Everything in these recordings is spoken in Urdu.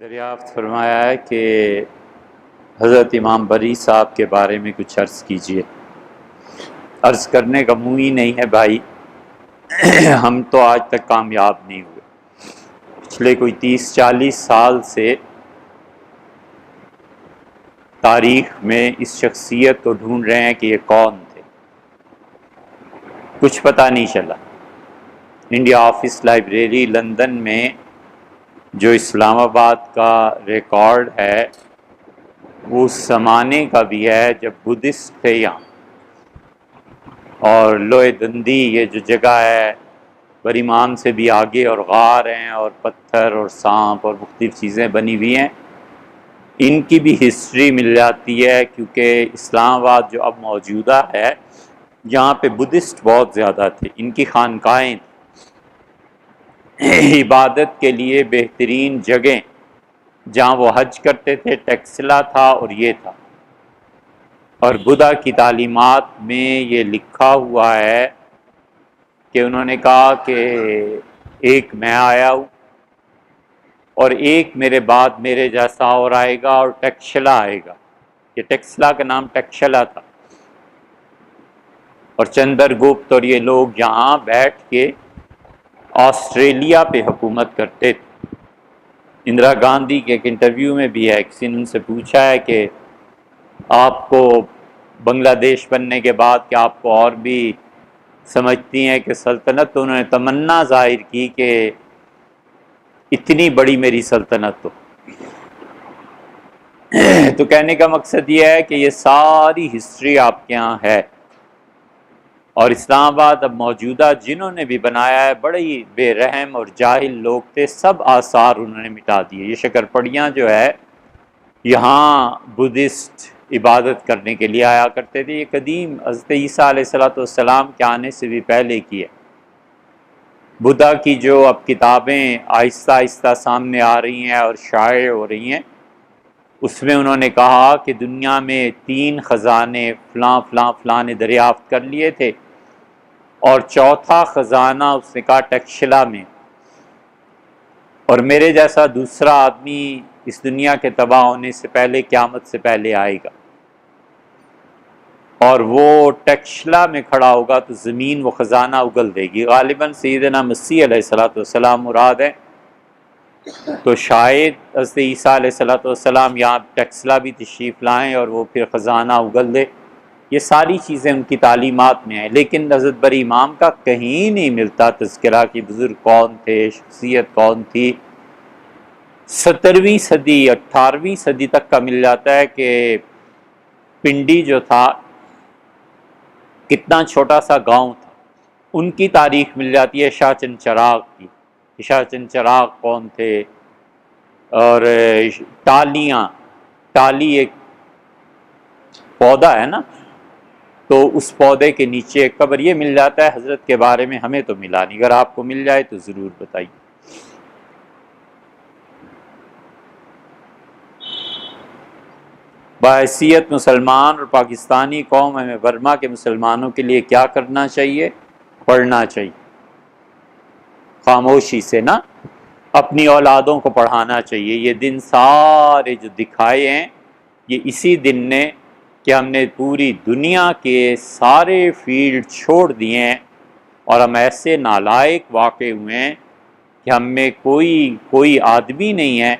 دریافت فرمایا ہے کہ حضرت امام بری صاحب کے بارے میں کچھ عرض کیجئے۔ عرض کرنے کا منہ ہی نہیں ہے بھائی، ہم تو آج تک کامیاب نہیں ہوئے۔ پچھلے کوئی 30-40 سال سے تاریخ میں اس شخصیت کو ڈھونڈ رہے ہیں کہ یہ کون تھے، کچھ پتہ نہیں چلا۔ انڈیا آفس لائبریری لندن میں جو اسلام آباد کا ریکارڈ ہے وہ اس زمانے کا بھی ہے جب بدھسٹ تھے یہاں، اور لوہے دندی یہ جو جگہ ہے بریمان سے بھی آگے، اور غار ہیں اور پتھر اور سانپ اور مختلف چیزیں بنی ہوئی ہیں، ان کی بھی ہسٹری مل جاتی ہے، کیونکہ اسلام آباد جو اب موجودہ ہے یہاں پہ بدھسٹ بہت زیادہ تھے، ان کی خانقاہیں عبادت کے لیے بہترین جگہیں جہاں وہ حج کرتے تھے ٹیکسلا تھا اور یہ تھا۔ اور بدھا کی تعلیمات میں یہ لکھا ہوا ہے کہ انہوں نے کہا کہ ایک میں آیا ہوں اور ایک میرے بعد میرے جیسا اور آئے گا اور ٹیکسلا آئے گا۔ یہ ٹیکسلا کا نام ٹیکسلا تھا، اور چندر گپت اور یہ لوگ یہاں بیٹھ کے آسٹریلیا پہ حکومت کرتے تھے۔ اندرا گاندھی کے ایک انٹرویو میں بھی ہے، کسی نے ان سے پوچھا ہے کہ آپ کو بنگلہ دیش بننے کے بعد کہ آپ کو اور بھی سمجھتی ہیں کہ سلطنت، تو انہوں نے تمنا ظاہر کی کہ اتنی بڑی میری سلطنت تو کہنے کا مقصد یہ ہے کہ یہ ساری ہسٹری آپ کے ہاں ہے، اور اسلام آباد اب موجودہ جنہوں نے بھی بنایا ہے بڑے ہی بے رحم اور جاہل لوگ تھے، سب آثار انہوں نے مٹا دیے۔ یہ شکرپڑیاں جو ہے یہاں بدھسٹ عبادت کرنے کے لیے آیا کرتے تھے، یہ قدیم حضرت عیسیٰ علیہ السلام کے آنے سے بھی پہلے کی ہے۔ بدھا کی جو اب کتابیں آہستہ آہستہ سامنے آ رہی ہیں اور شائع ہو رہی ہیں، اس میں انہوں نے کہا کہ دنیا میں 3 خزانے فلاں فلاں فلاں نے دریافت کر لیے تھے، اور چوتھا خزانہ اس نے کہا ٹیکسلا میں، اور میرے جیسا دوسرا آدمی اس دنیا کے تباہ ہونے سے پہلے، قیامت سے پہلے آئے گا، اور وہ ٹیکسلا میں کھڑا ہوگا تو زمین وہ خزانہ اگل دے گی۔ غالباً سیدنا مسیح علیہ السلام مراد ہے، تو شاید حضرت عیسیٰ علیہ السلام یہاں ٹیکسلا بھی تشریف لائیں اور وہ پھر خزانہ اگل دے۔ یہ ساری چیزیں ان کی تعلیمات میں ہیں، لیکن حضرت بری امام کا کہیں نہیں ملتا تذکرہ کہ بزرگ کون تھے، شخصیت کون تھی۔ 17ویں صدی 18ویں صدی تک کا مل جاتا ہے کہ پنڈی جو تھا کتنا چھوٹا سا گاؤں تھا، ان کی تاریخ مل جاتی ہے شاہ چند چراغ کی۔ شاہ چند چراغ کون تھے، اور ٹالی ایک پودا ہے نا، تو اس پودے کے نیچے ایک قبر، یہ مل جاتا ہے۔ حضرت کے بارے میں ہمیں تو ملا نہیں، اگر آپ کو مل جائے تو ضرور بتائیے۔ بحیثیت مسلمان اور پاکستانی قوم ہمیں برما کے مسلمانوں کے لیے کیا کرنا چاہیے؟ پڑھنا چاہیے، خاموشی سے نا، اپنی اولادوں کو پڑھانا چاہیے۔ یہ دن سارے جو دکھائے ہیں یہ اسی دن نے کہ ہم نے پوری دنیا کے سارے فیلڈ چھوڑ دیے ہیں، اور ہم ایسے نالائق واقع ہوئے ہیں کہ ہم میں کوئی آدمی نہیں ہے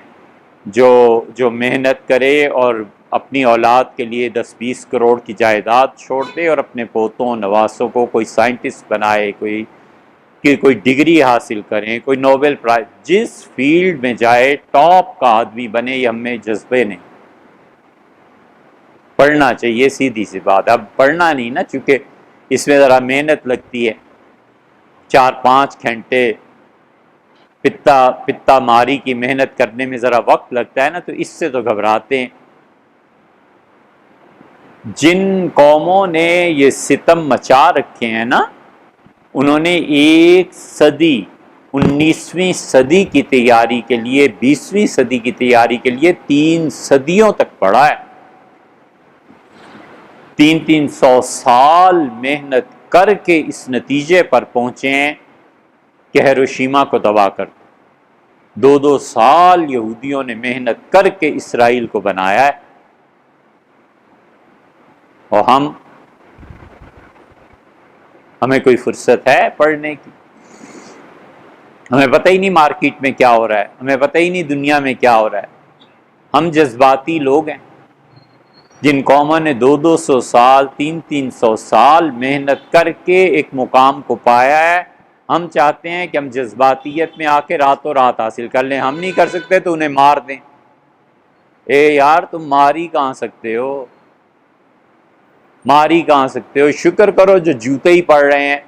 جو محنت کرے اور اپنی اولاد کے لیے 10-20 کروڑ کی جائیداد چھوڑ دے اور اپنے پوتوں نواسوں کو کوئی سائنٹسٹ بنائے، کوئی ڈگری حاصل کریں، کوئی نوبل پرائز، جس فیلڈ میں جائے ٹاپ کا آدمی بنے، یہ ہم میں جذبے نہیں۔ پڑھنا چاہیے، سیدھی سی بات۔ اب پڑھنا نہیں نا، چونکہ اس میں ذرا محنت لگتی ہے، 4-5 گھنٹے پتا ماری کی محنت کرنے میں ذرا وقت لگتا ہے نا، تو اس سے تو گھبراتے ہیں۔ جن قوموں نے یہ ستم مچا رکھے ہیں نا، انہوں نے 1 صدی 19ویں صدی کی تیاری کے لیے، 20ویں صدی کی تیاری کے لیے 3 صدیوں تک پڑھا ہے۔ 300 سال محنت کر کے اس نتیجے پر پہنچے ہیں کہ ہیروشیما کو تباہ کر دیں۔ دو سال یہودیوں نے محنت کر کے اسرائیل کو بنایا ہے، اور ہمیں کوئی فرصت ہے پڑھنے کی؟ ہمیں پتہ ہی نہیں مارکیٹ میں کیا ہو رہا ہے، ہمیں پتہ ہی نہیں دنیا میں کیا ہو رہا ہے۔ ہم جذباتی لوگ ہیں، جن قوموں نے 200 سال 300 سال محنت کر کے ایک مقام کو پایا ہے، ہم چاہتے ہیں کہ ہم جذباتیت میں آ کے راتوں رات حاصل کر لیں۔ ہم نہیں کر سکتے تو انہیں مار دیں۔ اے یار، تم مار ہی کہاں سکتے ہو، مار ہی کہاں سکتے ہو؟ شکر کرو جو جوتے ہی پڑ رہے ہیں۔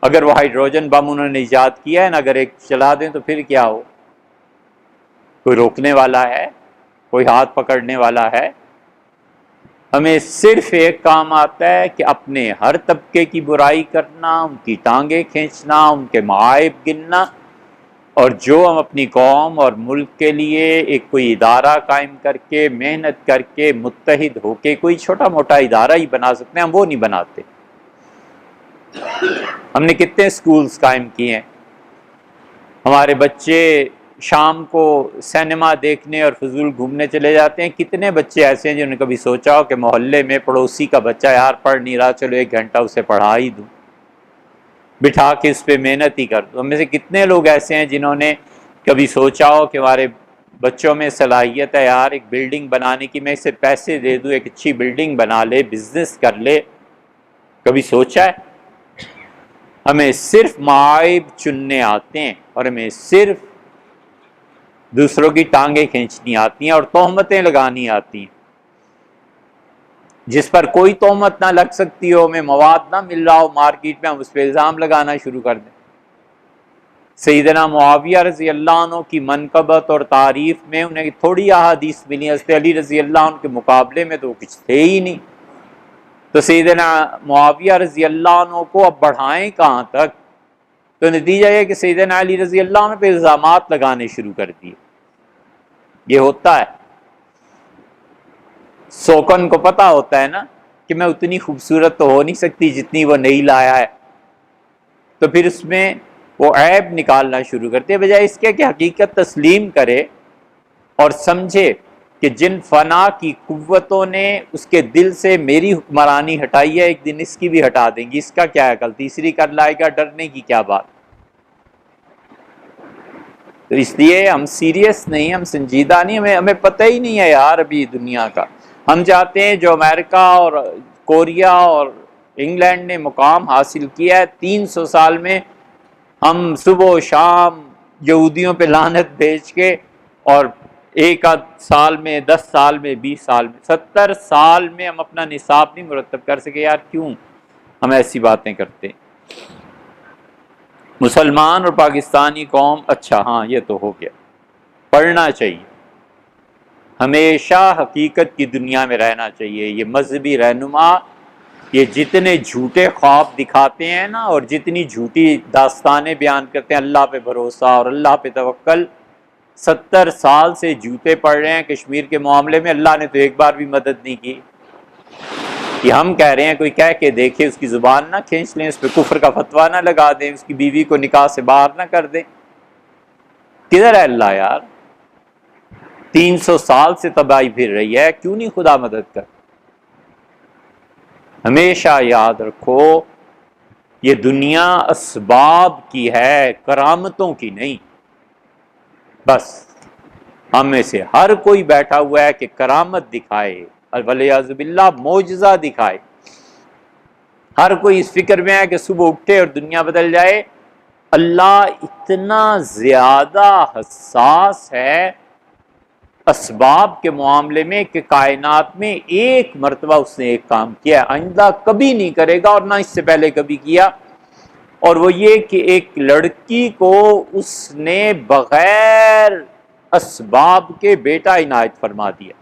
اگر وہ ہائیڈروجن بم انہوں نے ایجاد کیا ہے نا، اگر ایک چلا دیں تو پھر کیا ہو؟ کوئی روکنے والا ہے؟ کوئی ہاتھ پکڑنے والا ہے؟ ہمیں صرف ایک کام آتا ہے کہ اپنے ہر طبقے کی برائی کرنا، ان کی ٹانگیں کھینچنا، ان کے معائب گننا، اور جو ہم اپنی قوم اور ملک کے لیے ایک کوئی ادارہ قائم کر کے محنت کر کے متحد ہو کے کوئی چھوٹا موٹا ادارہ ہی بنا سکتے ہیں، ہم وہ نہیں بناتے۔ ہم نے کتنے سکولز قائم کیے ہیں، ہمارے بچے شام کو سینما دیکھنے اور فضول گھومنے چلے جاتے ہیں۔ کتنے بچے ایسے ہیں جنہوں نے کبھی سوچا ہو کہ محلے میں پڑوسی کا بچہ یار پڑھ نہیں رہا، چلو 1 گھنٹہ اسے پڑھا ہی دوں، بٹھا کے اس پہ محنت ہی کر دوں۔ ہم میں سے کتنے لوگ ایسے ہیں جنہوں نے کبھی سوچا ہو کہ ہمارے بچوں میں صلاحیت ہے یار ایک بلڈنگ بنانے کی، میں اسے پیسے دے دوں، ایک اچھی بلڈنگ بنا لے، بزنس کر لے؟ کبھی سوچا ہے؟ ہمیں صرف معائب چننے آتے ہیں، اور ہمیں صرف دوسروں کی ٹانگیں کھینچنی آتی ہیں اور تہمتیں لگانی آتی ہیں۔ جس پر کوئی تہمت نہ لگ سکتی ہو، ہمیں مواد نہ مل رہا ہو مارکیٹ میں، ہم اس پہ الزام لگانا شروع کر دیں۔ سیدنا معاویہ رضی اللہ عنہ کی منقبت اور تعریف میں انہیں تھوڑی احادیث ملی، حضرت علی رضی اللہ عنہ کے مقابلے میں تو کچھ تھے ہی نہیں، تو سیدنا معاویہ رضی اللہ عنہ کو اب بڑھائیں کہاں تک؟ تو نتیجہ یہ کہ سیدنا علی رضی اللہ عنہ پہ الزامات لگانے شروع کر دیے۔ یہ ہوتا ہے، سوکن کو پتا ہوتا ہے نا کہ میں اتنی خوبصورت تو ہو نہیں سکتی جتنی وہ نہیں لایا ہے، تو پھر اس میں وہ عیب نکالنا شروع کرتے ہیں، بجائے اس کے کہ حقیقت تسلیم کرے اور سمجھے کہ جن فنا کی قوتوں نے اس کے دل سے میری حکمرانی ہٹائی ہے، ایک دن اس کی بھی ہٹا دیں گی، اس کا کیا ہے، کل تیسری کر لائے گا، ڈرنے کی کیا بات؟ تو اس لیے ہم سیریس نہیں، ہم سنجیدہ نہیں، ہمیں پتہ ہی نہیں ہے یار ابھی دنیا کا۔ ہم چاہتے ہیں جو امریکہ اور کوریا اور انگلینڈ نے مقام حاصل کیا ہے 300 سال میں، ہم صبح و شام یہودیوں پہ لعنت بھیج کے، اور 1 آدھ سال میں 10 سال میں 20 سال میں 70 سال میں ہم اپنا نصاب نہیں مرتب کر سکے۔ یار کیوں ہم ایسی باتیں کرتے؟ مسلمان اور پاکستانی قوم، اچھا ہاں یہ تو ہو گیا، پڑھنا چاہیے، ہمیشہ حقیقت کی دنیا میں رہنا چاہیے۔ یہ مذہبی رہنما یہ جتنے جھوٹے خواب دکھاتے ہیں نا، اور جتنی جھوٹی داستانیں بیان کرتے ہیں اللہ پہ بھروسہ اور اللہ پہ توکل، 70 سال سے جوتے پڑ رہے ہیں کشمیر کے معاملے میں، اللہ نے تو ایک بار بھی مدد نہیں کی۔ کہ ہم کہہ رہے ہیں کوئی کہہ کے دیکھے، اس کی زبان نہ کھینچ لیں، اس پہ کفر کا فتویٰ نہ لگا دیں، اس کی بیوی کو نکاح سے باہر نہ کر دیں۔ کدھر ہے اللہ یار؟ 300 سال سے تباہی پھر رہی ہے، کیوں نہیں خدا مدد کر؟ ہمیشہ یاد رکھو یہ دنیا اسباب کی ہے، کرامتوں کی نہیں۔ بس ہم میں سے ہر کوئی بیٹھا ہوا ہے کہ کرامت دکھائے، ولیعوذ باللہ معجزہ دکھائے۔ ہر کوئی اس فکر میں ہے کہ صبح اٹھے اور دنیا بدل جائے۔ اللہ اتنا زیادہ حساس ہے اسباب کے معاملے میں کہ کائنات میں ایک مرتبہ اس نے ایک کام کیا، آئندہ کبھی نہیں کرے گا، اور نہ اس سے پہلے کبھی کیا، اور وہ یہ کہ ایک لڑکی کو اس نے بغیر اسباب کے بیٹا عنایت فرما دیا۔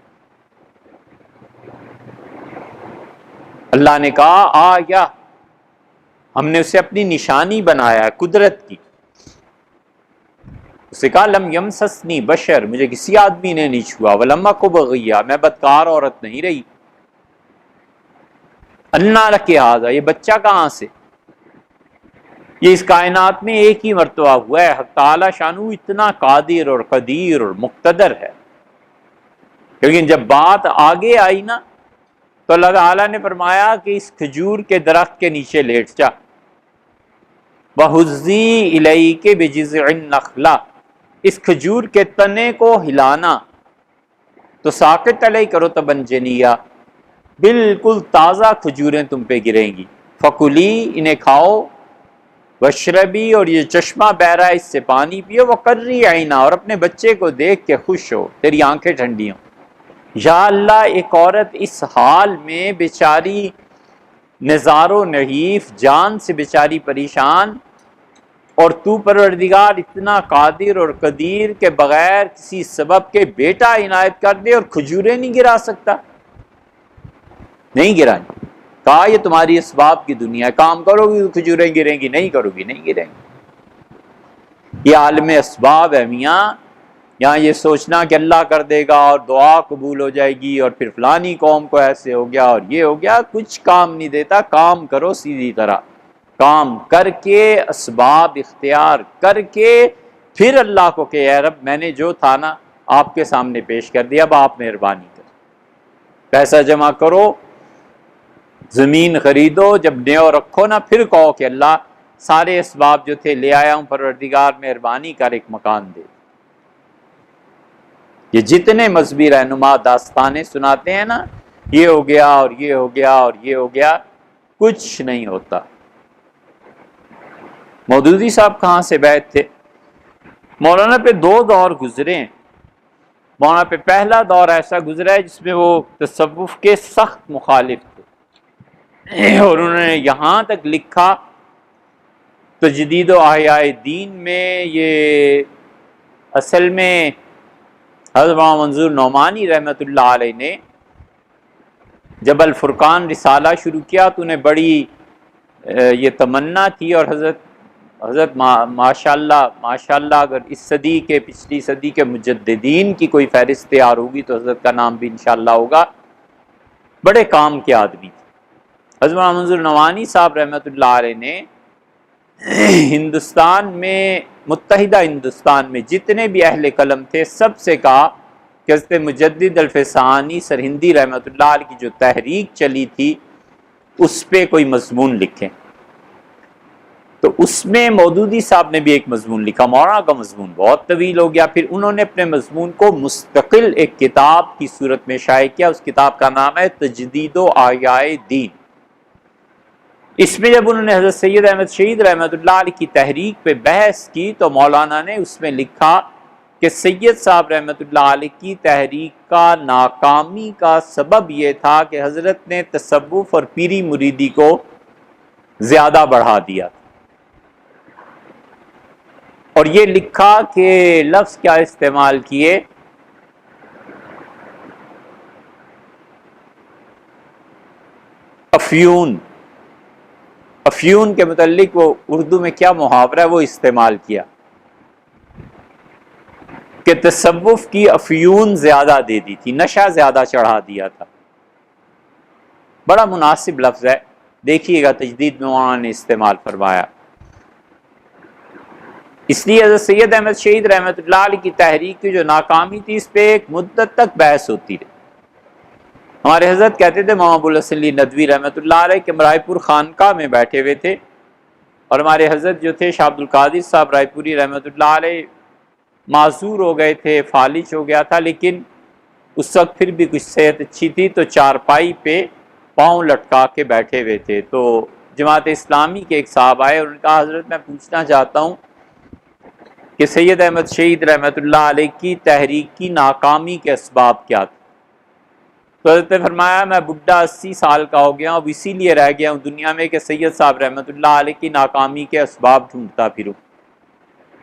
اللہ نے کہا آ گیا، ہم نے اسے اپنی نشانی بنایا قدرت کی۔ اسے کہا لم یمسسنی بشر، مجھے کسی آدمی نے نہیں چھوا، ولم اک بغیا، میں بدکار عورت نہیں رہی۔ انا لک ھذا، یہ بچہ کہاں سے؟ یہ اس کائنات میں ایک ہی مرتبہ ہوا ہے. حق تعالی شانو اتنا قادر اور قدیر اور مقتدر ہے. لیکن جب بات آگے آئی نا تو اللہ تعالیٰ نے فرمایا کہ اس کھجور کے درخت کے نیچے لیٹ جا. وَهُزِّي إِلَيْكِ بِجِذْعِ النَّخْلَةِ، اس کھجور کے تنے کو ہلانا تو ساقط علیہ کرو تبنجنیا، بالکل تازہ کھجوریں تم پہ گریں گی. فکلی، انہیں کھاؤ. وشربی، اور یہ چشمہ بہ رہا ہے اس سے پانی پیو. وقری عینا، اور اپنے بچے کو دیکھ کے خوش ہو، تیری آنکھیں ٹھنڈی ہوں. یا اللہ، ایک عورت اس حال میں بیچاری نزار و نحیف، جان سے بیچاری پریشان، اور تو پروردگار اتنا قادر اور قدیر کے بغیر کسی سبب کے بیٹا عنایت کر دے اور کھجوریں نہیں گرا سکتا. نہیں گرائیں. کہا یہ تمہاری اسباب کی دنیا ہے، کام کرو گی تو کھجوریں گریں گی، نہیں کرو گی نہیں گریں گی. یہ عالم اسباب ہے میاں. یہاں یہ سوچنا کہ اللہ کر دے گا اور دعا قبول ہو جائے گی اور پھر فلانی قوم کو ایسے ہو گیا اور یہ ہو گیا، کچھ کام نہیں دیتا. کام کرو سیدھی طرح، کام کر کے اسباب اختیار کر کے پھر اللہ کو کہ اے رب میں نے جو تھا نا آپ کے سامنے پیش کر دیا، اب آپ مہربانی کر. پیسہ جمع کرو، زمین خریدو، جب نیو رکھو نا پھر کہو کہ اللہ سارے اسباب جو تھے لے آیا ہوں، پروردگار مہربانی کر ایک مکان دے. یہ جتنے مذہبی رہنما داستانیں سناتے ہیں نا، یہ ہو گیا اور یہ ہو گیا اور یہ ہو گیا، کچھ نہیں ہوتا. مودودی صاحب کہاں سے بیعت تھے؟ مولانا پہ دو دور گزرے ہیں. مولانا پہ پہلا دور ایسا گزرا ہے جس میں وہ تصوف کے سخت مخالف تھے، اور انہوں نے یہاں تک لکھا تجدید و احیاء دین میں. یہ اصل میں حضرت مولانا منظور نعمانی رحمۃ اللہ علیہ نے جب الفرقان رسالہ شروع کیا تو انہیں بڑی یہ تمنا تھی، اور حضرت ماشاءاللہ اگر اس صدی کے پچھلی صدی کے مجددین کی کوئی فہرست تیار ہوگی تو حضرت کا نام بھی انشاءاللہ ہوگا. بڑے کام کے آدمی تھے. حضرت مولانا منظور نعمانی صاحب رحمۃ اللہ علیہ نے ہندوستان میں، متحدہ ہندوستان میں جتنے بھی اہل قلم تھے سب سے کہا کہ حضرت مجدد الفسانی سرہندی رحمۃ اللہ علیہ کی جو تحریک چلی تھی اس پہ کوئی مضمون لکھیں. تو اس میں مودودی صاحب نے بھی ایک مضمون لکھا. مولانا کا مضمون بہت طویل ہو گیا، پھر انہوں نے اپنے مضمون کو مستقل ایک کتاب کی صورت میں شائع کیا. اس کتاب کا نام ہے تجدید و احیاء دین. اس میں جب انہوں نے حضرت سید احمد شہید رحمۃ اللہ علیہ کی تحریک پہ بحث کی تو مولانا نے اس میں لکھا کہ سید صاحب رحمۃ اللہ علیہ کی تحریک کا ناکامی کا سبب یہ تھا کہ حضرت نے تصوف اور پیری مریدی کو زیادہ بڑھا دیا. اور یہ لکھا کہ لفظ کیا استعمال کیے، افیون. افیون کے متعلق وہ اردو میں کیا محاورہ ہے وہ استعمال کیا کہ تصوف کی افیون زیادہ دے دی تھی، نشہ زیادہ چڑھا دیا تھا. بڑا مناسب لفظ ہے، دیکھیے گا تجدید میں مولانا نے استعمال فرمایا. اس لیے حضرت سید احمد شہید رحمۃ اللہ علیہ کی تحریک کی جو ناکامی تھی اس پہ ایک مدت تک بحث ہوتی رہی. ہمارے حضرت کہتے تھے مولانا ابوالحسن علی ندوی رحمۃ اللہ علیہ کہ رائے پور خانقاہ میں بیٹھے ہوئے تھے، اور ہمارے حضرت جو تھے شاہ عبد القادر صاحب رائے پوری رحمۃ اللہ علیہ معذور ہو گئے تھے، فالج ہو گیا تھا، لیکن اس وقت پھر بھی کچھ صحت اچھی تھی تو چارپائی پہ پاؤں لٹکا کے بیٹھے ہوئے تھے. تو جماعت اسلامی کے ایک صاحب آئے اور ان کا حضرت میں پوچھنا چاہتا ہوں کہ سید احمد شہید رحمۃ اللہ علیہ کی تحریک کی ناکامی کے اسباب کیا تھے؟ تو حضرت نے فرمایا میں بڈھا 80 سال کا ہو گیا ہوں، اب اسی لیے رہ گیا ہوں دنیا میں کہ سید صاحب رحمۃ اللہ علیہ کی ناکامی کے اسباب ڈھونڈتا پھروں.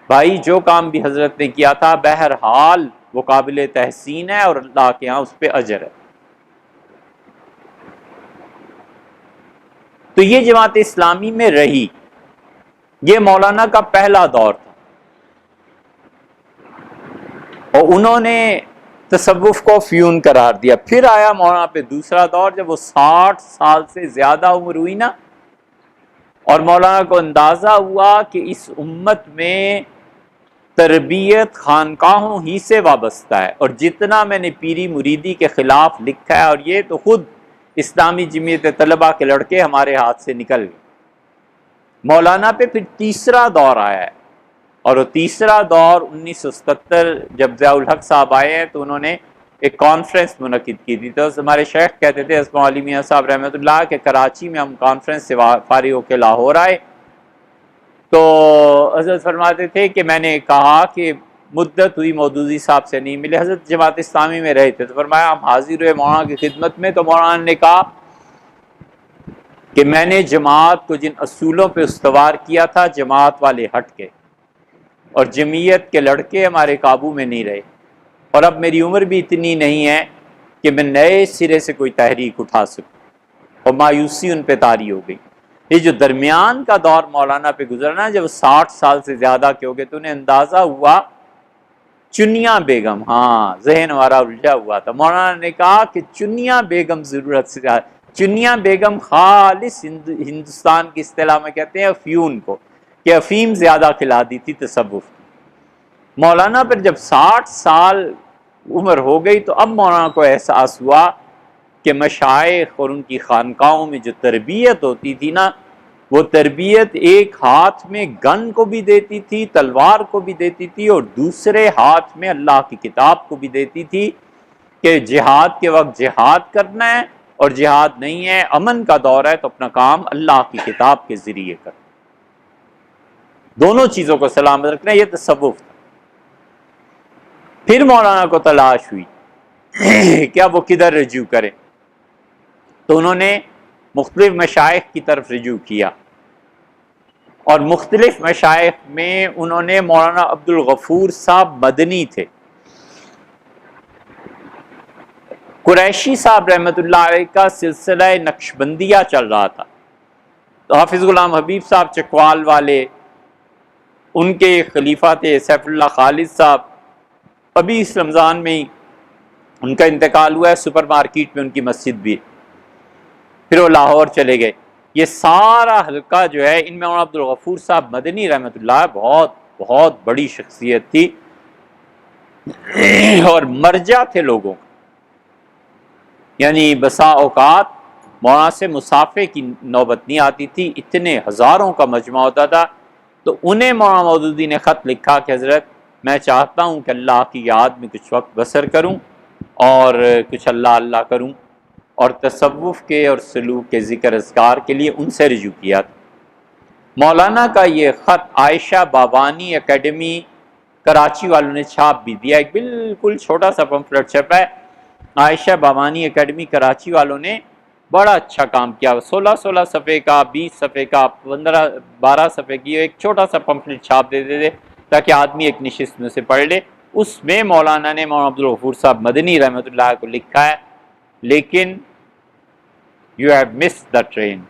بھائی جو کام بھی حضرت نے کیا تھا بہرحال وہ قابل تحسین ہے اور اللہ کے ہاں اس پہ اجر ہے. تو یہ جماعت اسلامی میں رہی. یہ مولانا کا پہلا دور تھا اور انہوں نے تصوف کو فیون قرار دیا. پھر آیا مولانا پہ دوسرا دور، جب وہ 60 سال سے زیادہ عمر ہوئی نا اور مولانا کو اندازہ ہوا کہ اس امت میں تربیت خانقاہوں ہی سے وابستہ ہے، اور جتنا میں نے پیری مریدی کے خلاف لکھا ہے، اور یہ تو خود اسلامی جمعیت طلبہ کے لڑکے ہمارے ہاتھ سے نکل گئے، مولانا پہ پھر تیسرا دور آیا ہے، اور وہ تیسرا دور 1977 جب ضیاء الحق صاحب آئے ہیں تو انہوں نے ایک کانفرنس منعقد کی تھی. تو ہمارے شیخ کہتے تھے اسماء علی میاں صاحب رحمۃ اللہ کہ کراچی میں ہم کانفرنس سے فارغ ہو کے لاہور آئے تو حضرت فرماتے تھے کہ میں نے کہا کہ مدت ہوئی مودودی صاحب سے نہیں ملے، حضرت جماعت اسلامی میں رہے تھے، تو فرمایا ہم حاضر ہوئے مولانا کی خدمت میں، تو مولانا نے کہا کہ میں نے جماعت کو جن اصولوں پہ استوار کیا تھا جماعت والے ہٹ کے، اور جمعیت کے لڑکے ہمارے قابو میں نہیں رہے، اور اب میری عمر بھی اتنی نہیں ہے کہ میں نئے سرے سے کوئی تحریک اٹھا سکوں، اور مایوسی ان پہ طاری ہو گئی. یہ جو درمیان کا دور مولانا پہ گزرنا، جب 60 سال سے زیادہ کے ہو گئے تو انہیں اندازہ ہوا چنیا بیگم، ہاں ذہن ہمارا الجھا ہوا تھا، مولانا نے کہا کہ چنیا بیگم ضرورت سے زیادہ، چنیا بیگم خالص ہندوستان کی اصطلاح میں کہتے ہیں افیون کو، کہ افیم زیادہ کھلا دی تھی تصوف. مولانا پر جب 60 سال عمر ہو گئی تو اب مولانا کو احساس ہوا کہ مشائخ اور ان کی خانقاہوں میں جو تربیت ہوتی تھی نا، وہ تربیت ایک ہاتھ میں گن کو بھی دیتی تھی، تلوار کو بھی دیتی تھی، اور دوسرے ہاتھ میں اللہ کی کتاب کو بھی دیتی تھی کہ جہاد کے وقت جہاد کرنا ہے، اور جہاد نہیں ہے، امن کا دور ہے تو اپنا کام اللہ کی کتاب کے ذریعے کرنا، دونوں چیزوں کو سلامت رکھنا، یہ تصوف تھا. پھر مولانا کو تلاش ہوئی کہ اب وہ کدھر رجوع کرے، تو انہوں نے مختلف مشائخ کی طرف رجوع کیا، اور مختلف مشائخ میں انہوں نے مولانا عبد الغفور صاحب مدنی تھے، قریشی صاحب رحمۃ اللہ علیہ کا سلسلہ نقشبندیہ چل رہا تھا، تو حافظ غلام حبیب صاحب چکوال والے، ان کے خلیفہ تھے سیف اللہ خالد صاحب، ابھی اس رمضان میں ہی ان کا انتقال ہوا ہے، سپر مارکیٹ میں ان کی مسجد بھی. پھر وہ لاہور چلے گئے. یہ سارا حلقہ جو ہے ان میں مولانا عبد الغفور صاحب مدنی رحمۃ اللہ بہت بہت بڑی شخصیت تھی اور مرجع تھے لوگوں کا، یعنی بسا اوقات مولانا سے مسافے کی نوبت نہیں آتی تھی، اتنے ہزاروں کا مجمع ہوتا تھا. تو انہیں مولانا مودودی نے خط لکھا کہ حضرت میں چاہتا ہوں کہ اللہ کی یاد میں کچھ وقت بسر کروں اور کچھ اللہ اللہ کروں، اور تصوف کے اور سلوک کے ذکر اذکار کے لیے ان سے رجوع کیا تھا. مولانا کا یہ خط عائشہ بابانی اکیڈمی کراچی والوں نے چھاپ بھی دیا، ایک بالکل چھوٹا سا پمفلٹ چھپا ہے، عائشہ بابانی اکیڈمی کراچی والوں نے بڑا اچھا کام کیا، 16 صفحے کا، 20 صفحے کا، 12 صفحے کی ایک چھوٹا سا پمفلٹ چھاپ دیتے تھے تاکہ آدمی ایک نشست میں سے پڑھ لے. اس میں مولانا نے مولانا عبد الغفور صاحب مدنی رحمۃ اللہ کو لکھا ہے، لیکن you have missed the train.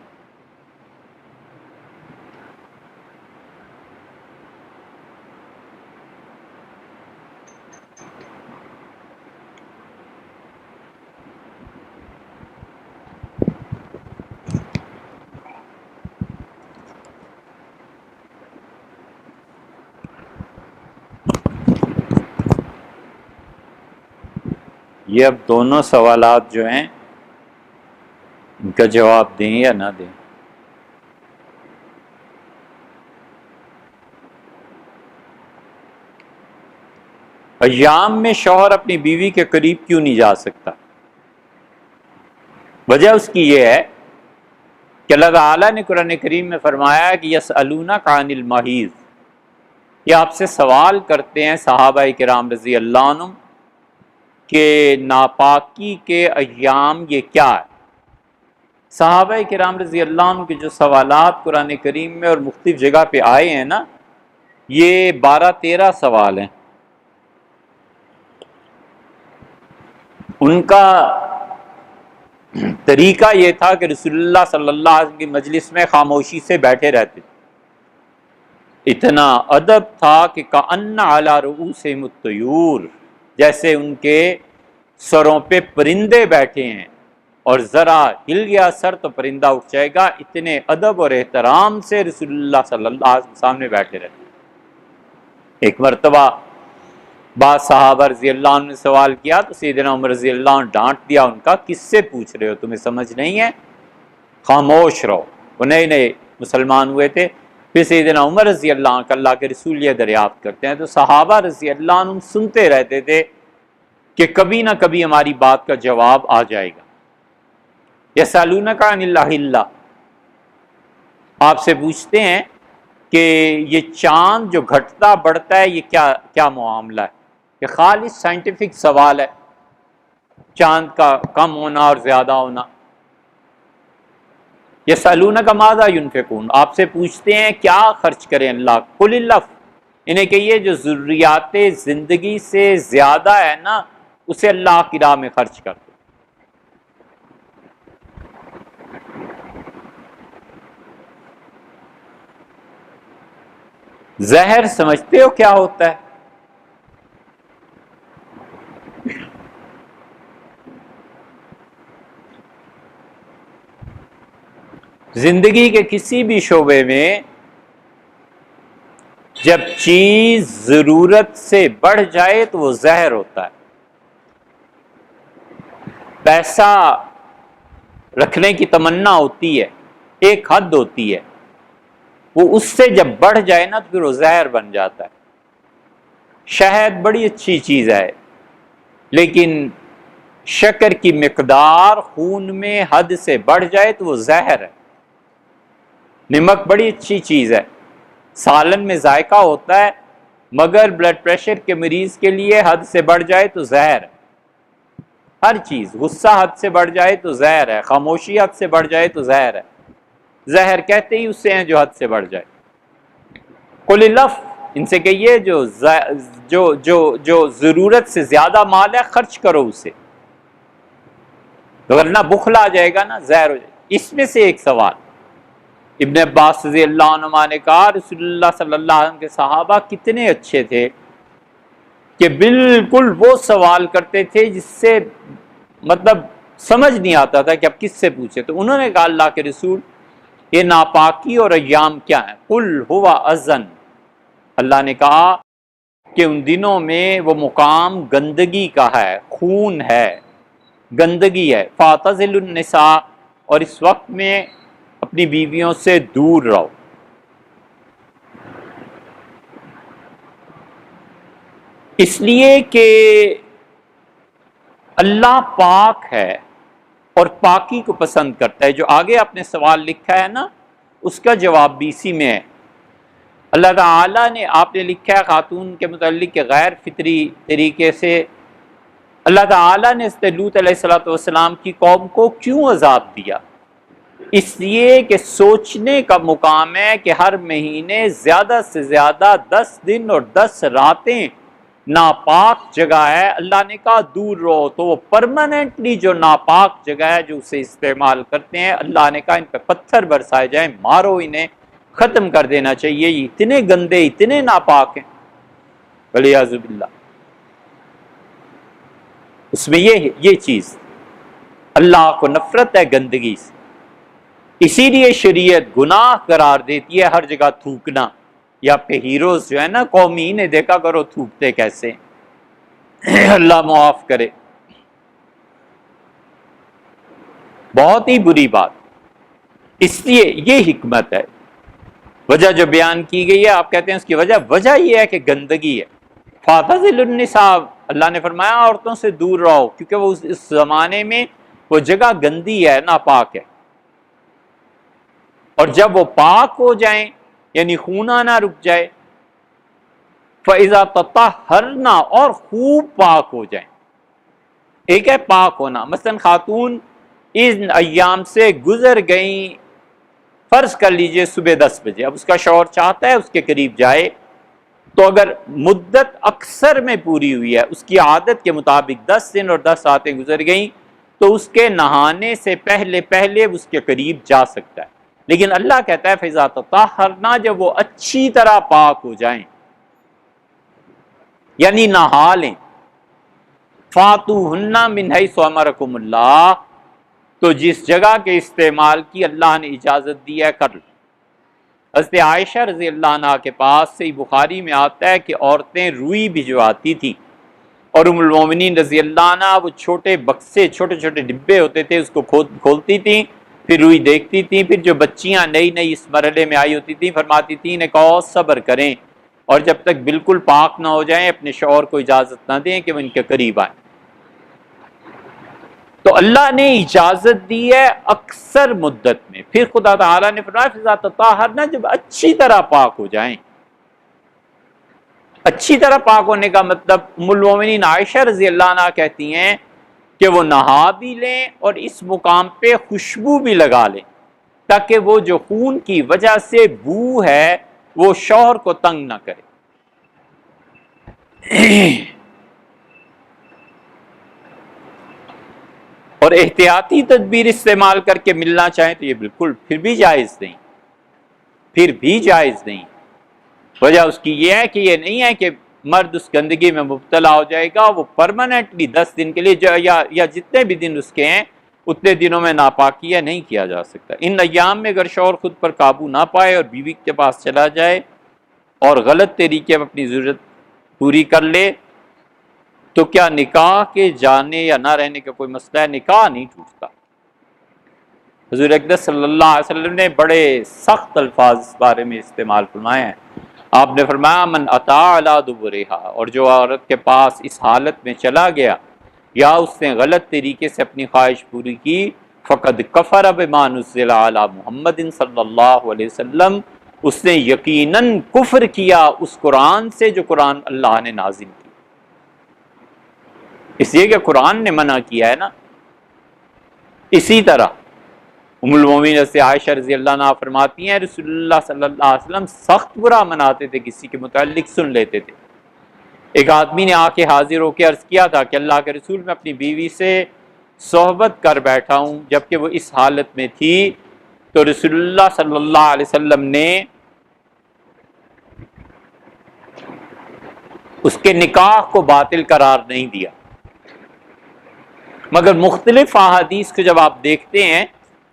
یہ اب دونوں سوالات جو ہیں ان کا جواب دیں یا نہ دیں. ایام میں شوہر اپنی بیوی کے قریب کیوں نہیں جا سکتا؟ وجہ اس کی یہ ہے کہ اللہ تعالیٰ نے قرآن کریم میں فرمایا کہ یسألونک عن المحیض، یہ آپ سے سوال کرتے ہیں صحابہ کرام رضی اللہ عنہم کہ ناپاکی کے ایام یہ کیا ہے. صحابہ کرام رضی اللہ عنہ کے جو سوالات قرآن کریم میں اور مختلف جگہ پہ آئے ہیں نا، یہ 12-13 سوال ہیں. ان کا طریقہ یہ تھا کہ رسول اللہ صلی اللہ علیہ وسلم کی مجلس میں خاموشی سے بیٹھے رہتے تھے، اتنا ادب تھا کہ کأن علی رؤوسہم الطیور، جیسے ان کے سروں پہ پرندے بیٹھے ہیں. اور ذرا ہل گیا سر تو پرندہ اٹھ جائے گا، اتنے ادب اور احترام سے رسول اللہ صلی اللہ علیہ وسلم سامنے بیٹھے رہتے۔ ایک مرتبہ بعض صحابہ رضی اللہ عنہ نے سوال کیا تو سیدنا عمر رضی اللہ عنہ ڈانٹ دیا ان کا، کس سے پوچھ رہے ہو، تمہیں سمجھ نہیں ہے، خاموش رہو۔ وہ نئے نئے مسلمان ہوئے تھے۔ پھر سیدنا عمر رضی اللہ عنہ کا اللہ کے رسول یہ دریافت کرتے ہیں تو صحابہ رضی اللہ عنہ سنتے رہتے تھے کہ کبھی نہ کبھی ہماری بات کا جواب آ جائے گا۔ یسألونک عن الأہلہ، آپ سے پوچھتے ہیں کہ یہ چاند جو گھٹتا بڑھتا ہے یہ کیا معاملہ ہے؟ یہ خالص سائنٹیفک سوال ہے، چاند کا کم ہونا اور زیادہ ہونا۔ یسألونک ماذا ینفقون، آپ سے پوچھتے ہیں کیا خرچ کریں اللہ، قل اللہ، انہیں کہیے جو ضروریات زندگی سے زیادہ ہے نا اسے اللہ کی راہ میں خرچ کر دو۔ زہر سمجھتے ہو کیا ہوتا ہے؟ زندگی کے کسی بھی شعبے میں جب چیز ضرورت سے بڑھ جائے تو وہ زہر ہوتا ہے۔ پیسہ رکھنے کی تمنا ہوتی ہے، ایک حد ہوتی ہے، وہ اس سے جب بڑھ جائے نا تو پھر وہ زہر بن جاتا ہے۔ شہد بڑی اچھی چیز ہے، لیکن شکر کی مقدار خون میں حد سے بڑھ جائے تو وہ زہر ہے۔ نمک بڑی اچھی چیز ہے، سالن میں ذائقہ ہوتا ہے، مگر بلڈ پریشر کے مریض کے لیے حد سے بڑھ جائے تو زہر ہے۔ ہر چیز، غصہ حد سے بڑھ جائے تو زہر ہے، خاموشی حد سے بڑھ جائے تو زہر ہے۔ زہر کہتے ہی اسے ہیں جو حد سے بڑھ جائے۔ قل الف، ان سے کہیے جو ضرورت سے زیادہ مال ہے خرچ کرو اسے، ورنہ بخل آ جائے گا نا، زہر ہو جائے گا۔ اس میں سے ایک سوال ابن عباس رضی اللہ عنہما نے کہا رسول اللہ صلی اللہ علیہ وسلم کے صحابہ کتنے اچھے تھے کہ بالکل وہ سوال کرتے تھے جس سے مطلب سمجھ نہیں آتا تھا کہ اب کس سے پوچھے۔ تو انہوں نے کہا اللہ کے رسول یہ ناپاکی اور ایام کیا ہیں؟ قل ہوا اذن، اللہ نے کہا کہ ان دنوں میں وہ مقام گندگی کا ہے، خون ہے، گندگی ہے۔ فاعتزلوا النساء، اور اس وقت میں اپنی بیویوں سے دور رہو۔ اس لیے کہ اللہ پاک ہے اور پاکی کو پسند کرتا ہے۔ جو آگے آپ نے سوال لکھا ہے نا اس کا جواب بھی اسی میں ہے۔ اللہ تعالیٰ نے، آپ نے لکھا ہے خاتون کے متعلق کہ غیر فطری طریقے سے اللہ تعالیٰ نے لوط علیہ السلام کی قوم کو کیوں عذاب دیا؟ اس لیے کہ سوچنے کا مقام ہے کہ ہر مہینے زیادہ سے زیادہ 10 دن اور 10 راتیں ناپاک جگہ ہے۔ اللہ نے کہا دور رہو، تو وہ پرماننٹلی جو ناپاک جگہ ہے جو اسے استعمال کرتے ہیں، اللہ نے کہا ان پہ پتھر برسائے جائیں، مارو انہیں، ختم کر دینا چاہیے، یہ اتنے گندے اتنے ناپاک ہیں، والعیاذ باللہ۔ اس میں یہ چیز اللہ کو نفرت ہے گندگی سے، اسی لیے شریعت گناہ قرار دیتی ہے ہر جگہ تھوکنا۔ یہ آپ کے ہیروز جو ہے نا قومی، انہیں دیکھا کرو تھوکتے کیسے، اللہ معاف کرے، بہت ہی بری بات۔ اس لیے یہ حکمت ہے، وجہ جو بیان کی گئی ہے آپ کہتے ہیں اس کی وجہ یہ ہے کہ گندگی ہے۔ فاعتزلوا النساء، اللہ نے فرمایا عورتوں سے دور رہو، کیونکہ وہ اس زمانے میں وہ جگہ گندی ہے، ناپاک ہے، اور جب وہ پاک ہو جائیں یعنی خون آنا رک جائے، فَإِذَا تَطَهَّرْنَ، اور خوب پاک ہو جائیں۔ ایک ہے پاک ہونا، مثلا خاتون ان ایام سے گزر گئیں، فرض کر لیجئے صبح 10 بجے، اب اس کا شوہر چاہتا ہے اس کے قریب جائے، تو اگر مدت اکثر میں پوری ہوئی ہے، اس کی عادت کے مطابق 10 دن اور 10 راتیں گزر گئیں، تو اس کے نہانے سے پہلے اس کے قریب جا سکتا ہے۔ لیکن اللہ کہتا ہے فَإِذَا تَطَهَّرْنَ، جب وہ اچھی طرح پاک ہو جائیں یعنی نہا لیں، فَاتُوهُنَّ مِنْ حَيْثُ أَمَرَكُمُ اللَّهُ، تو جس جگہ کے استعمال کی اللہ نے اجازت دی ہے کر لو۔ حضرت عائشہ رضی اللہ عنہ کے پاس صحیح بخاری میں آتا ہے کہ عورتیں روئی بھجواتی تھیں، اور ام المومنین رضی اللہ عنہ وہ چھوٹے بکسے، چھوٹے چھوٹے ڈبے ہوتے تھے، اس کو کھولتی تھیں، پھر روئی دیکھتی تھیں، پھر جو بچیاں نئی نئی اس مرحلے میں آئی ہوتی تھیں فرماتی تھیں انہیں کہو صبر کریں، اور جب تک بالکل پاک نہ ہو جائیں اپنے شوہر کو اجازت نہ دیں کہ وہ ان کے قریب آئیں۔ تو اللہ نے اجازت دی ہے اکثر مدت میں، پھر خدا تعالیٰ نے فرمایا فِذَا تَطَہَّرْنَ، جب اچھی طرح پاک ہو جائیں۔ اچھی طرح پاک ہونے کا مطلب ام المومنین عائشہ رضی اللہ عنہ کہتی ہیں کہ وہ نہا بھی لیں اور اس مقام پہ خوشبو بھی لگا لیں، تاکہ وہ جو خون کی وجہ سے بو ہے وہ شوہر کو تنگ نہ کرے۔ اور احتیاطی تدبیر استعمال کر کے ملنا چاہیں تو یہ بالکل پھر بھی جائز نہیں۔ وجہ اس کی یہ ہے کہ یہ نہیں ہے کہ مرد اس گندگی میں مبتلا ہو جائے گا، وہ پرماننٹلی 10 دن کے لیے یا جتنے بھی دن اس کے ہیں اتنے دنوں میں ناپاکیہ نہیں کیا جا سکتا۔ ان ایام میں اگر شوہر خود پر قابو نہ پائے اور بیوی کے پاس چلا جائے اور غلط طریقے میں اپنی ضرورت پوری کر لے تو کیا نکاح کے جانے یا نہ رہنے کا کوئی مسئلہ ہے؟ نکاح نہیں ٹوٹتا۔ حضور اقدس صلی اللہ علیہ وسلم نے بڑے سخت الفاظ اس بارے میں استعمال فرمائے ہیں۔ آپ نے فرمایا من اطاع علی دبرہا، اور جو عورت کے پاس اس حالت میں چلا گیا یا اس نے غلط طریقے سے اپنی خواہش پوری کی، فقد کفر بما نزل علی محمد صلی اللہ علیہ وسلم، اس نے یقیناً کفر کیا اس قرآن سے جو قرآن اللہ نے نازل کیا۔ اس لیے کہ قرآن نے منع کیا ہے نا۔ اسی طرح ام المومنین سے عائشہ رضی اللہ عنہ فرماتی ہیں رسول اللہ صلی اللہ علیہ وسلم سخت برا مناتے تھے، کسی کے متعلق سن لیتے تھے۔ ایک آدمی نے آ کے حاضر ہو کے عرض کیا تھا کہ اللہ کے رسول میں اپنی بیوی سے صحبت کر بیٹھا ہوں جبکہ وہ اس حالت میں تھی، تو رسول اللہ صلی اللہ علیہ وسلم نے اس کے نکاح کو باطل قرار نہیں دیا، مگر مختلف احادیث کو جب آپ دیکھتے ہیں،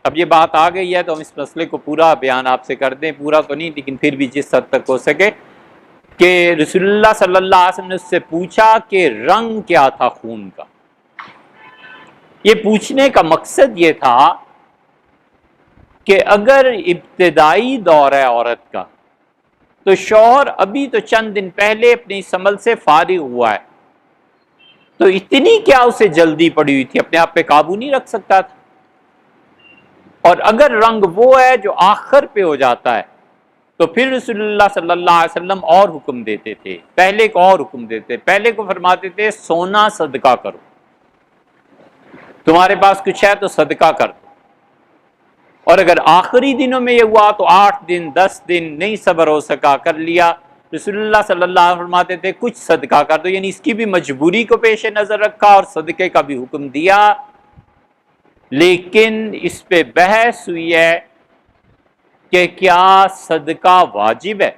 اب یہ بات آ گئی ہے تو ہم اس مسئلے کو پورا بیان آپ سے کر دیں، پورا تو نہیں لیکن پھر بھی جس حد تک ہو سکے، کہ رسول اللہ صلی اللہ علیہ وسلم نے اس سے پوچھا کہ رنگ کیا تھا خون کا۔ یہ پوچھنے کا مقصد یہ تھا کہ اگر ابتدائی دور ہے عورت کا تو شوہر ابھی تو چند دن پہلے اپنی اس عمل سے فارغ ہوا ہے، تو اتنی کیا اسے جلدی پڑی ہوئی تھی، اپنے آپ پہ قابو نہیں رکھ سکتا تھا؟ اور اگر رنگ وہ ہے جو آخر پہ ہو جاتا ہے تو پھر رسول اللہ صلی اللہ علیہ وسلم اور حکم دیتے تھے، پہلے کو اور حکم دیتے، پہلے کو فرماتے تھے سونا صدقہ کرو، تمہارے پاس کچھ ہے تو صدقہ کر دو، اور اگر آخری دنوں میں یہ ہوا تو 8 دن 10 دن نہیں صبر ہو سکا کر لیا، رسول اللہ صلی اللہ علیہ وسلم فرماتے تھے کچھ صدقہ کر دو، یعنی اس کی بھی مجبوری کو پیش نظر رکھا اور صدقے کا بھی حکم دیا۔ لیکن اس پہ بحث ہوئی ہے کہ کیا صدقہ واجب ہے؟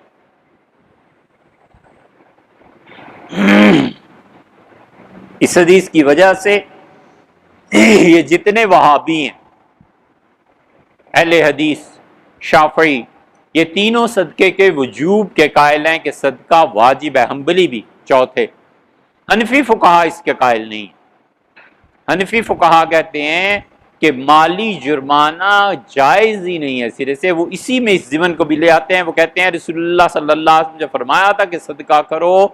اس حدیث کی وجہ سے یہ جتنے وہابی ہیں، اہل حدیث، شافعی، یہ تینوں صدقے کے وجوب کے قائل ہیں کہ صدقہ واجب ہے، حنبلی بھی چوتھے۔ حنفی فقہا اس کے قائل نہیں۔ حنفی فقہا کہتے ہیں کہ مالی جرمانہ جائز ہی نہیں ہے سرے سے، وہ اسی میں اس ضمن کو بھی لے آتے ہیں، وہ کہتے ہیں رسول اللہ صلی اللہ علیہ وسلم نے فرمایا تھا کہ صدقہ کرو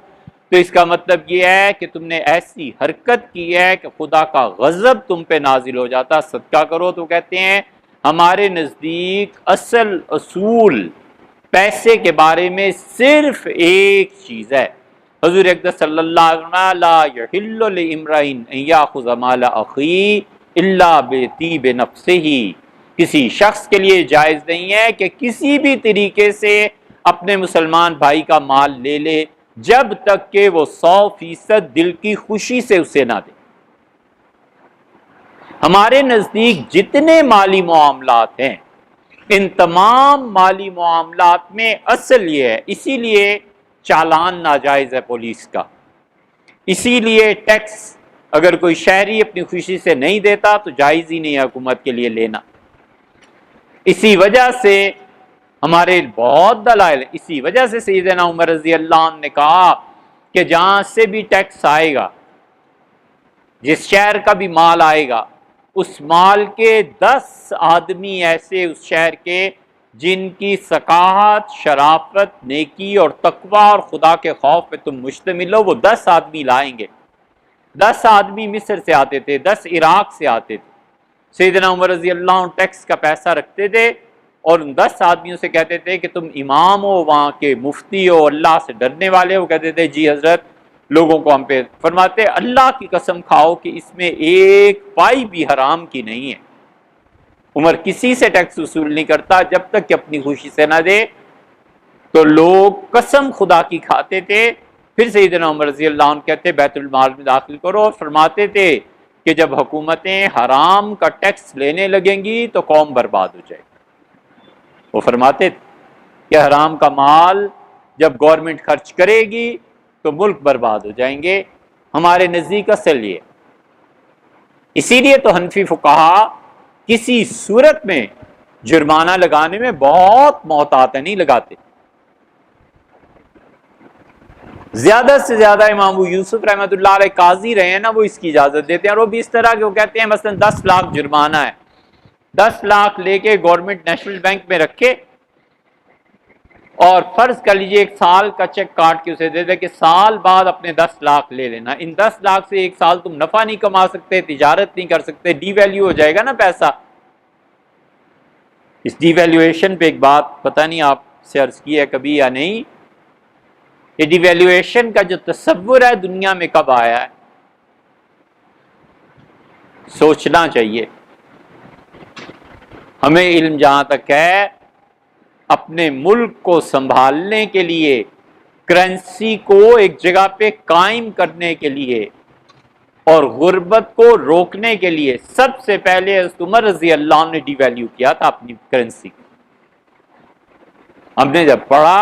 تو اس کا مطلب یہ ہے کہ تم نے ایسی حرکت کی ہے کہ خدا کا غضب تم پہ نازل ہو جاتا، صدقہ کرو۔ تو کہتے ہیں ہمارے نزدیک اصول پیسے کے بارے میں صرف ایک چیز ہے، حضور اقدس صلی اللہ علیہ وسلم لا یحل لامرئ ان یاخذ مال اخیہ الا بطیب نفسہ، کسی شخص کے لیے جائز نہیں ہے کہ کسی بھی طریقے سے اپنے مسلمان بھائی کا مال لے لے جب تک کہ وہ 100% دل کی خوشی سے اسے نہ دے۔ ہمارے نزدیک جتنے مالی معاملات ہیں ان تمام مالی معاملات میں اصل یہ ہے، اسی لیے چالان ناجائز ہے پولیس کا، اسی لیے ٹیکس اگر کوئی شہری اپنی خوشی سے نہیں دیتا تو جائز ہی نہیں ہے حکومت کے لیے لینا۔ اسی وجہ سے ہمارے بہت دلائل، اسی وجہ سے سیدنا عمر رضی اللہ عنہ نے کہا کہ جہاں سے بھی ٹیکس آئے گا، جس شہر کا بھی مال آئے گا، اس مال کے 10 آدمی ایسے اس شہر کے جن کی ثقافت، شرافت، نیکی اور تقوی اور خدا کے خوف پہ تم مشتمل ہو، وہ 10 آدمی لائیں گے۔ 10 آدمی مصر سے آتے تھے، 10 عراق سے آتے تھے۔ سیدنا عمر رضی اللہ عنہ ٹیکس کا پیسہ رکھتے تھے اور ان 10 آدمیوں سے کہتے تھے کہ تم امام ہو، وہاں کے مفتی ہو، اللہ سے ڈرنے والے ہو۔ کہتے تھے جی حضرت، لوگوں کو ہم پہ فرماتے اللہ کی قسم کھاؤ کہ اس میں ایک پائی بھی حرام کی نہیں ہے۔ عمر کسی سے ٹیکس وصول نہیں کرتا جب تک کہ اپنی خوشی سے نہ دے۔ تو لوگ قسم خدا کی کھاتے تھے۔ پھر سیدنا عمر رضی اللہ عنہ کہتے بیت المال میں داخل کرو، اور فرماتے تھے کہ جب حکومتیں حرام کا ٹیکس لینے لگیں گی تو قوم برباد ہو جائے گی۔ وہ فرماتے تھے کہ حرام کا مال جب گورنمنٹ خرچ کرے گی تو ملک برباد ہو جائیں گے۔ ہمارے نزدیک اصل یہ، اسی لیے تو حنفی فقہا کسی صورت میں جرمانہ لگانے میں بہت محتاط نہیں لگاتے۔ زیادہ سے زیادہ امام ابو یوسف رحمۃ اللہ علیہ قاضی رہے ہیں نا، وہ اس کی اجازت دیتے ہیں، اور وہ بھی اس طرح کہ وہ کہتے ہیں مثلا 10 لاکھ جرمانہ ہے، 10 لاکھ لے کے گورنمنٹ نیشنل بینک میں رکھے اور فرض کر لیجئے 1 سال کا چیک کاٹ کے اسے دے دے کہ سال بعد اپنے 10 لاکھ لے لینا۔ ان 10 لاکھ سے 1 سال تم نفع نہیں کما سکتے، تجارت نہیں کر سکتے، ڈی ویلیو ہو جائے گا نا پیسہ۔ اس ڈی ویلیویشن پہ ایک بات پتہ نہیں آپ سے عرض کی ہے کبھی یا نہیں، یہ ڈی ویلیویشن کا جو تصور ہے دنیا میں کب آیا ہے؟ سوچنا چاہیے۔ ہمیں علم جہاں تک ہے، اپنے ملک کو سنبھالنے کے لیے، کرنسی کو ایک جگہ پہ قائم کرنے کے لیے اور غربت کو روکنے کے لیے سب سے پہلے حضرت عمر رضی اللہ عنہ نے ڈی ویلیو کیا تھا اپنی کرنسی کو۔ ہم نے جب پڑھا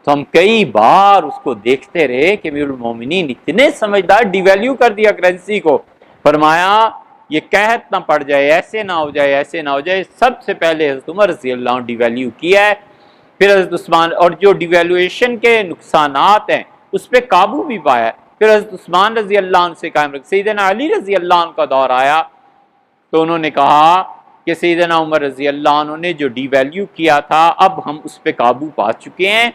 تو ہم کئی بار اس کو دیکھتے رہے کہ امیر المومنین اتنے سمجھدار، ڈی ویلیو کر دیا کرنسی کو۔ فرمایا یہ قحط نہ پڑ جائے، ایسے نہ ہو جائے، ایسے نہ ہو جائے، سب سے پہلے حضرت عمر رضی اللہ عنہ ڈی ویلیو کیا ہے۔ پھر حضرت عثمان، اور جو ڈی ویلیویشن کے نقصانات ہیں اس پہ قابو بھی پایا ہے۔ پھر حضرت عثمان رضی اللہ عنہ سے قائم رکھ، سیدنا علی رضی اللہ عنہ کا دور آیا تو انہوں نے کہا کہ سیدنا عمر رضی اللہ عنہ نے جو ڈی ویلیو کیا تھا اب ہم اس پہ قابو پا چکے ہیں،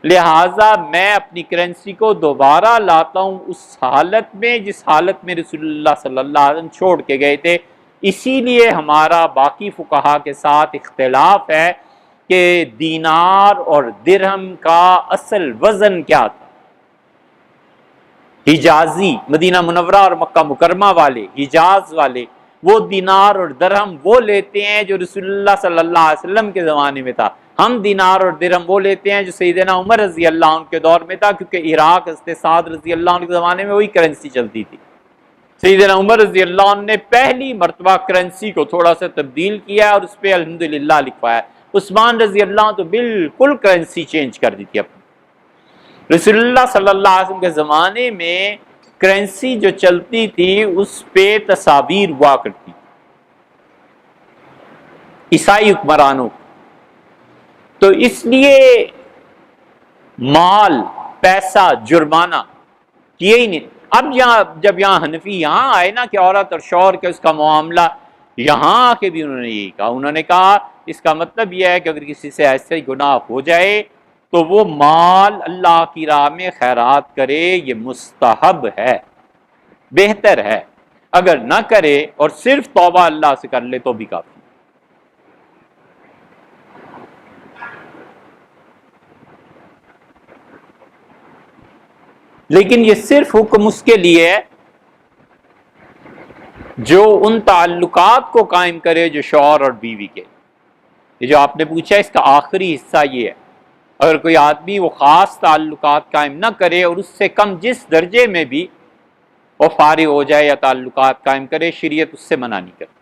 لہٰذا میں اپنی کرنسی کو دوبارہ لاتا ہوں اس حالت میں جس حالت میں رسول اللہ صلی اللہ علیہ وسلم چھوڑ کے گئے تھے۔ اسی لیے ہمارا باقی فقہا کے ساتھ اختلاف ہے کہ دینار اور درہم کا اصل وزن کیا تھا۔ حجازی، مدینہ منورہ اور مکہ مکرمہ والے، حجاز والے، وہ دینار اور درہم وہ لیتے ہیں جو رسول اللہ صلی اللہ علیہ وسلم کے زمانے میں تھا۔ ہم دینار اور درہم وہ لیتے ہیں جو سیدنا عمر رضی اللہ عنہ کے دور میں تھا، کیونکہ عراق حضرت سعد رضی اللہ عنہ کے زمانے میں وہی کرنسی چلتی تھی۔ سیدنا عمر رضی اللہ عنہ نے پہلی مرتبہ کرنسی کو تھوڑا سا تبدیل کیا اور اس پہ الحمدللہ لکھوایا۔ عثمان رضی اللہ عنہ تو بالکل کرنسی چینج کر دی تھی اپنی۔ رسول اللہ صلی اللہ علیہ وسلم کے زمانے میں کرنسی جو چلتی تھی اس پہ تصاویر ہوا کرتی تھی عیسائی حکمرانوں، تو اس لیے مال، پیسہ، جرمانہ کیے ہی نہیں۔ اب جب یہاں حنفی یہاں آئے نا کہ عورت اور شوہر کے اس کا معاملہ، یہاں آ کے بھی انہوں نے یہی کہا، انہوں نے کہا اس کا مطلب یہ ہے کہ اگر کسی سے ایسے ہی گناہ ہو جائے تو وہ مال اللہ کی راہ میں خیرات کرے، یہ مستحب ہے، بہتر ہے۔ اگر نہ کرے اور صرف توبہ اللہ سے کر لے تو بھی کافی۔ لیکن یہ صرف حکم اس کے لیے ہے جو ان تعلقات کو قائم کرے جو شوہر اور بیوی کے۔ یہ جو آپ نے پوچھا اس کا آخری حصہ یہ ہے، اگر کوئی آدمی وہ خاص تعلقات قائم نہ کرے اور اس سے کم جس درجے میں بھی وہ فارغ ہو جائے یا تعلقات قائم کرے، شریعت اس سے منع نہیں کرتی۔